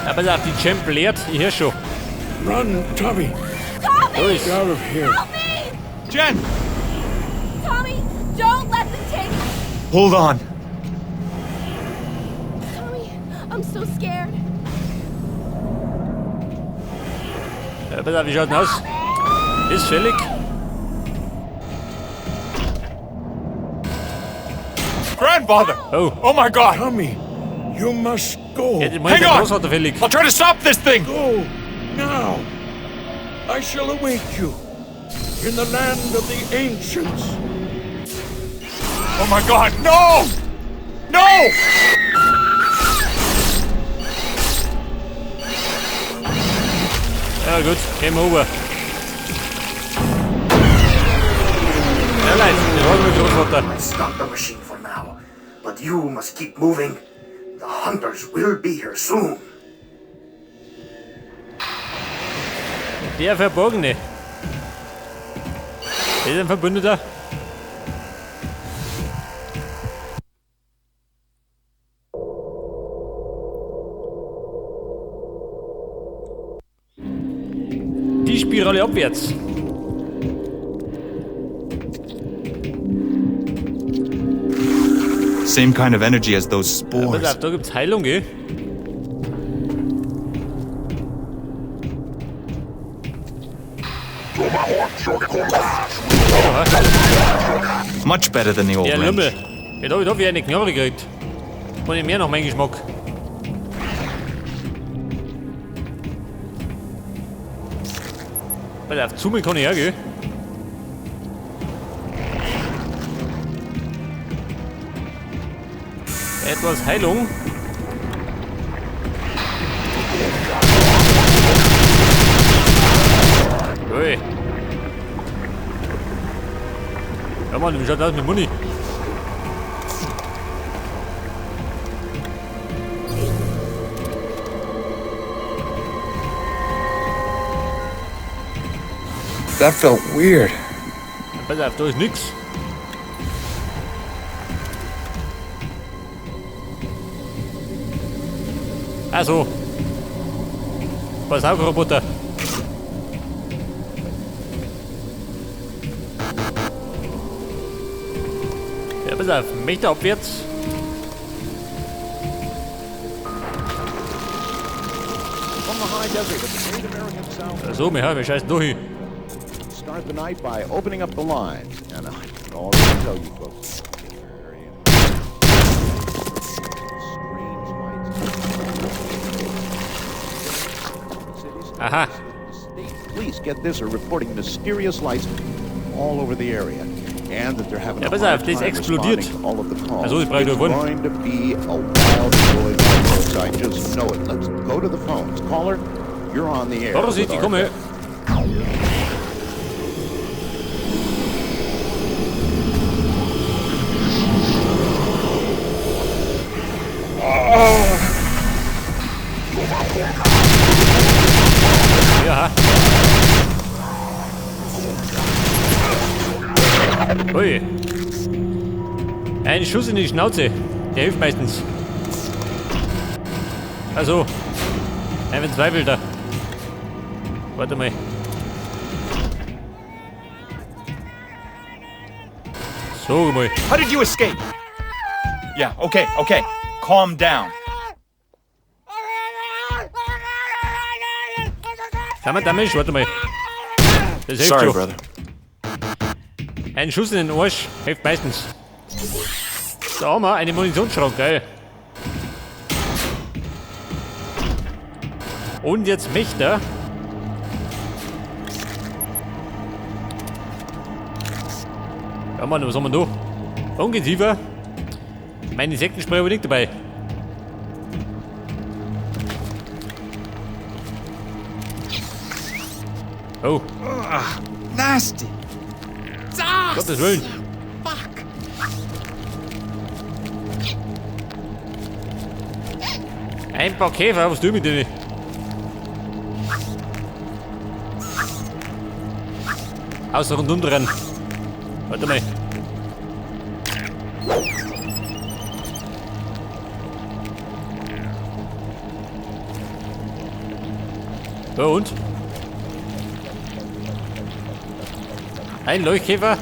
Ja, pass auf, die Champ leert. Ich hör schon. Run, Tommy. Wo ist? Get out of here. Help me! Jen! Tommy, don't let them take me! Hold on. Tommy, I'm so scared. Ja, pass auf, wie schaut denn aus? Ist fällig. Grandfather! Oh. Oh my God! Tommy, you must go. Ja, die meint Hang der on! Großvater fällig. I'll try to stop this thing! Go now. I shall await you in the land of the ancients. Oh my God! No! No! Ja gut, Game over. Ja, leid, wir wollen mit Großvater. Stop the machine for now, but you must keep moving. The hunters will be here soon. Der Verborgene. Ist ein Verbündeter. Die Spirale abwärts. Same kind of energy as those Ja, pass spores. auf, da gibt's Heilung, gell? Much better than the old Ja, Lümmel. wrench. Ja, da hab ich eine Knarre gekriegt. Und ich mehr nach meinem Geschmack. Pass auf, zoomen kann ich auch, gell? Etwas Heilung. Ui. Ja Mann, wie schaut das mit Muni? That felt weird. Pass auf, da ist nix. Ach so. Pass auf, Roboter. Ja, pass auf, Meter abwärts. From the high desert of the Great American South, So, wir scheißen da hin. start the night by opening up the line. And I can already tell you folks. Aha. State police, get this, are reporting mysterious lights all over the area. And that they're having Ja, a pass hard auf, das time explodiert. responding to all of the calls. Also, ich brauche It's davon. going to be a wild going on, folks. I just know it. Let's go to the phones. Caller, you're on the air. Vorsicht, ich komme. Ja. Ui. Ein Schuss in die Schnauze. Der hilft meistens. Also. Ein Verzweifelter. Warte mal. So mal. How did you escape? Yeah, okay. Calm down. Sag mal, Mensch, warte mal. Das hilft Sorry, schon. brother. Ein Schuss in den Arsch hilft meistens. Da haben wir einen Munitionsschrank, geil. Und jetzt Mächter. Ja Mann, was haben wir da? Ungeziefer. Mein Insektenspray aber nicht dabei. Oh, Nasty. Gottes Willen. Ein paar Käfer, was tue ich mit denen? Außer und unteren. Warte mal. Ja und? Ein Leuchtkäfer.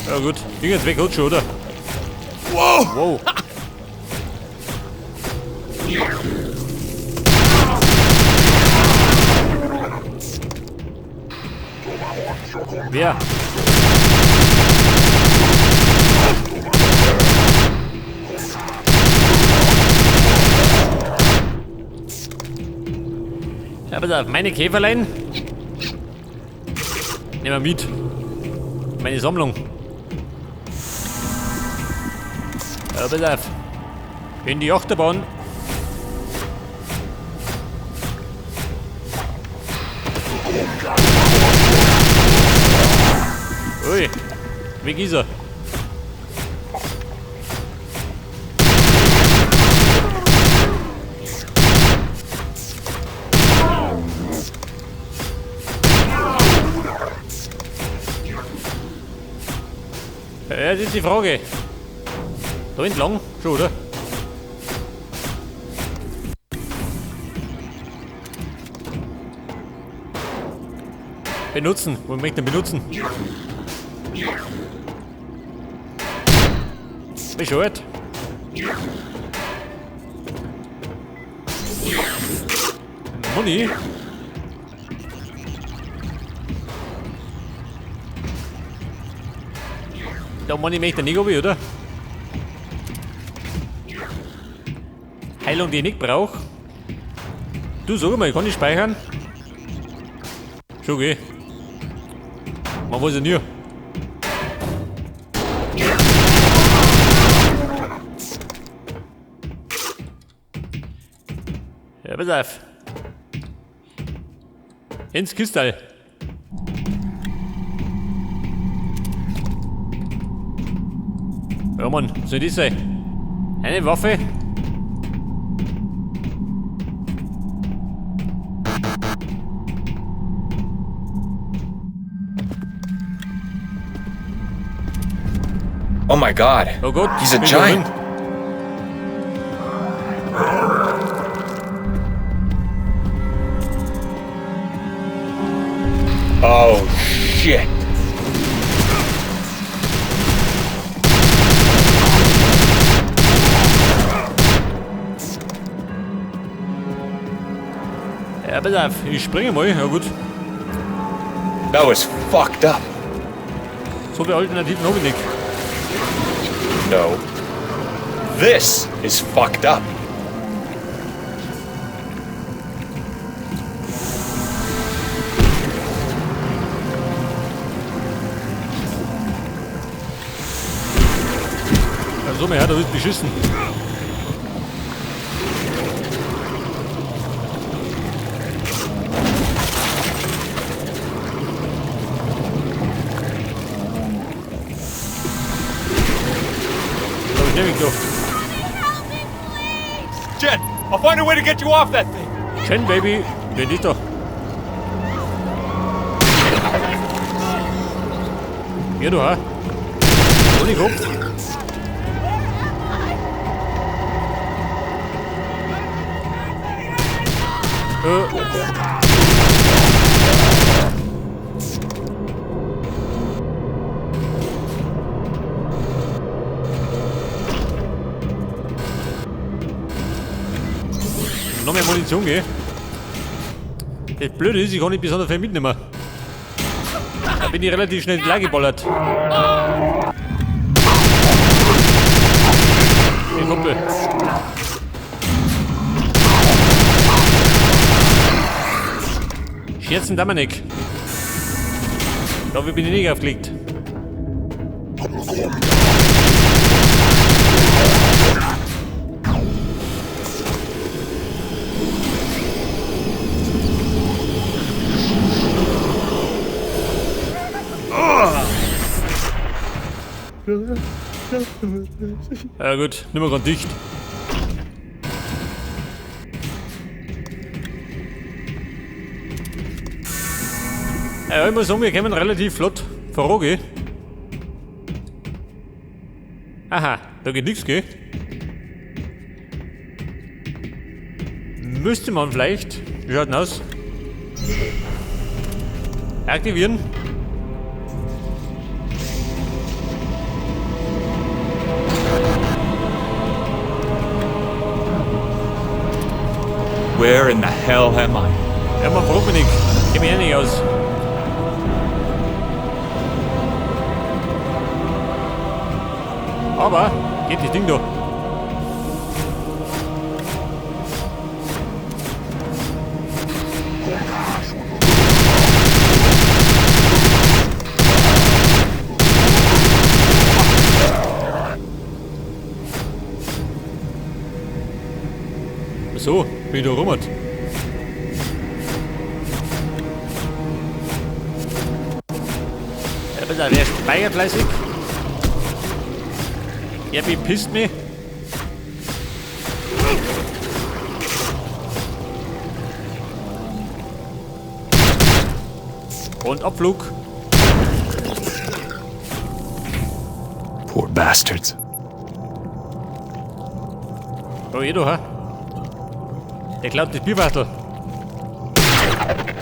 Ja gut, ging jetzt weg, hat schon, oder? Whoa! Wow. Wer? Ja, pass auf, meine Käferlein. Nehmen wir mit. Meine Sammlung. Ja, pass auf. In die Achterbahn. Ui, weg ist er. Ja, das ist die Frage. Da entlang? Schon, oder? Benutzen. Wo möchte ich den benutzen? Bescheuert. Money. Da Money möchte ich nicht, oder? Heilung, die ich nicht brauche. Du, sag mal, kann ich speichern? Schon geh. Man weiß ja nie. Ja, pass auf. Ins Kistal. Ja, Mann, soll das sein? Eine Waffe? Oh my god. Oh Gott, He's a bin giant. drin. Oh shit. Ja, pass auf, ich springe mal, ja gut. That was fucked up. So viele Alternativen habe ich nicht. No. This is fucked up. Also, mir hat er wird beschissen. Jen, I'll find a way to get you off that thing. Chen, Baby, bin ich doch. Hier, du, ha? Ohne Kopf. Noch mehr Munition, gell? Das Blöde ist, ich kann nicht besonders viel mitnehmen. Da bin ich relativ schnell gleich geballert. Hey, Kumpel. Scherzen darf man nicht. Dafür bin ich nicht aufgelegt. Ja gut, nimm mal ganz dicht. Ja, ich muss sagen, wir kommen relativ flott voran. Aha, da geht nichts, gell? Müsste man vielleicht. Wie schaut denn aus? Aktivieren. Where in the hell am I? Ja, man braucht mich nicht. Ich kenn mich ja nicht aus. Aber, geht das Ding da. So, bin ich da rummert. Ja, pass auf, der speichert fleißig. Er bepisst mich. Und Abflug. Poor bastards. Oh, du, ha? Der klaut das Bierwasser.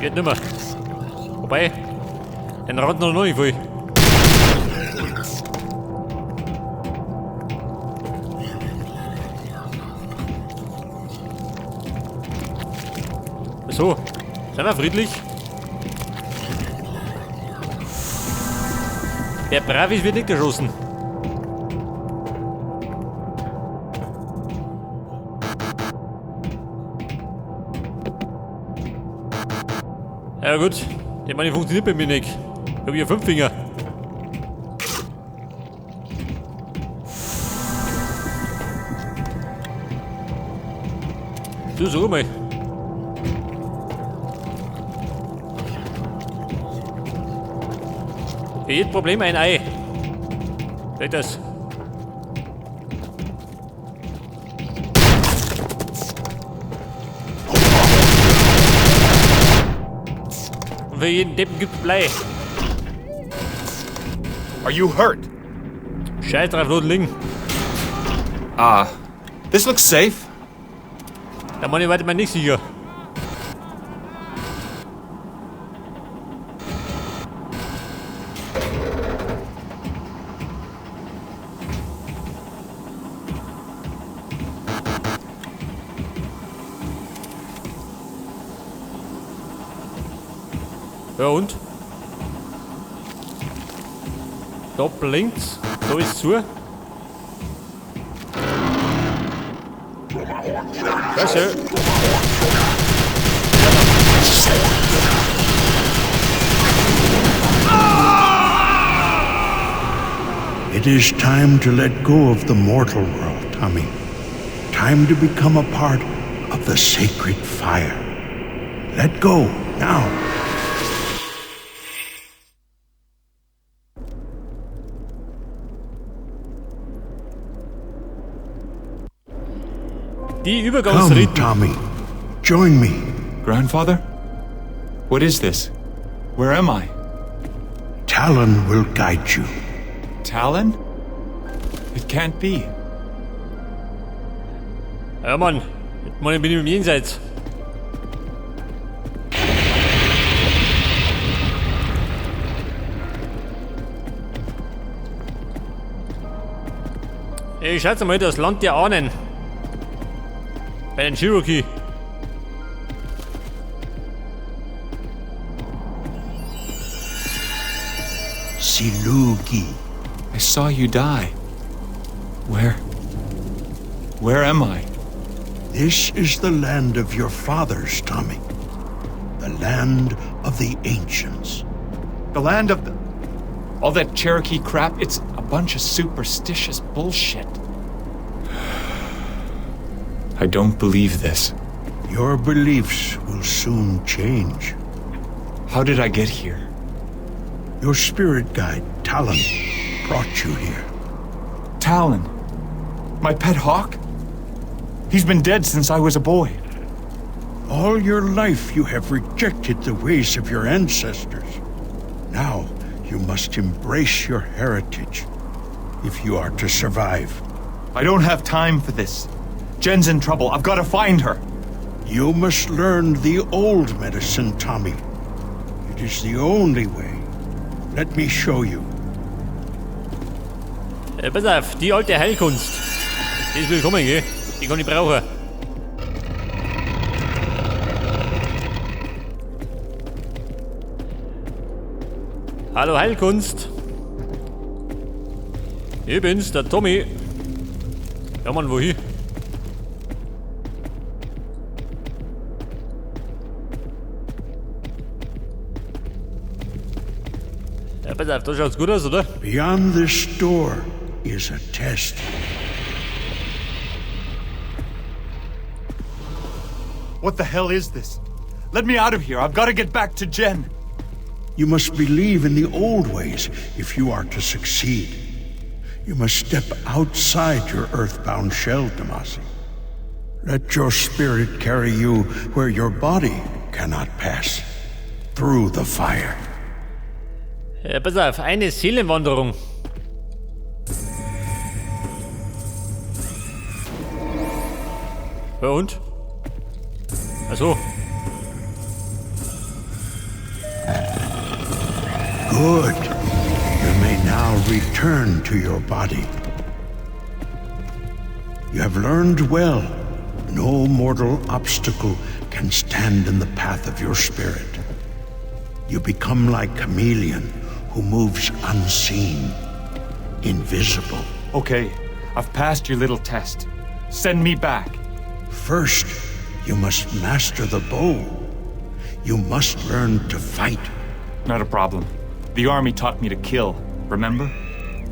Geht nimmer. Wobei, den rennt noch nicht voll. So, sind wir friedlich? Der Bravis wird nicht geschossen. Ja gut, der Mann funktioniert bei mir nicht. Ich hab hier 5 Finger. Du, sag mal. Für jedes Problem ein Ei. Seht das? Und für jeden Deppen gibt's Blei. Are you hurt? Scheiß drauf, Loden liegen. This looks safe. Da Mann, ich warte mal nicht sicher. Ja und? Doppel links, da ist zu. Scheiße. It is time to let go of the mortal world, Tommy. Time to become a part of the sacred fire. Let go, now. Die Come, Übergangsriten. Tommy. Join me. Grandfather? What is this? Where am I? Talon will guide you. Talon? It can't be. Ja Mann, ich bin im Jenseits. Ich schätze mal das Land der Ahnen. Bei den Cherokee. Silugi. I saw you die. Where am I? This is the land of your fathers, Tommy. The land of the ancients. The land of the... All that Cherokee crap, it's a bunch of superstitious bullshit. I don't believe this. Your beliefs will soon change. How did I get here? Your spirit guide, Talon, brought you here. Talon? My pet hawk? He's been dead since I was a boy. All your life you have rejected the ways of your ancestors. Now you must embrace your heritage if you are to survive. I don't have time for this. Jen's in trouble. I've got to find her. You must learn the old medicine, Tommy. It is the only way. Let me show you. Pass auf, die alte Heilkunst. Die ist willkommen, gell? Die kann ich brauchen. Hallo Heilkunst. Ich bin's, der Tommy. Ja Mann, wohin? Ja, pass auf, da schaut's gut aus, oder? Beyond this door is a test. What the hell is this? Let me out of here. I've got to get back to Jen. You must believe in the old ways if you are to succeed. You must step outside your earthbound shell, Damasi. Let your spirit carry you where your body cannot pass. Through the fire. Ja, pass auf, eine Seelenwanderung. Ja und? Ach so. Good. You may now return to your body. You have learned well. No mortal obstacle can stand in the path of your spirit. You become like a chameleon who moves unseen, invisible. Okay, I've passed your little test. Send me back. First, you must master the bow. You must learn to fight. Not a problem. The army taught me to kill, remember?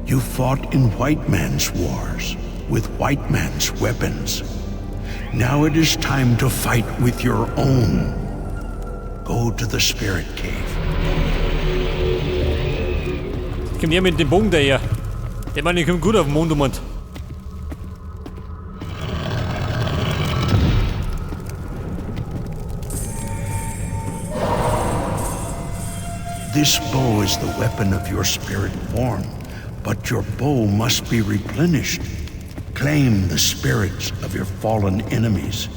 You fought in white man's wars, with white man's weapons. Now it is time to fight with your own. Go to the spirit cave. Kommt her mit dem Bogen daher. Der Mann, ich komm gut auf den Mond um. This bow is the weapon of your spirit form, but your bow must be replenished. Claim the spirits of your fallen enemies.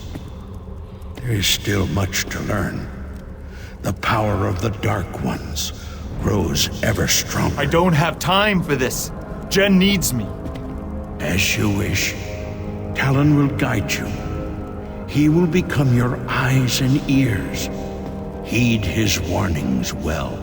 There is still much to learn. The power of the Dark Ones grows ever stronger. I don't have time for this. Jen needs me. As you wish. Talon will guide you. He will become your eyes and ears. Heed his warnings well.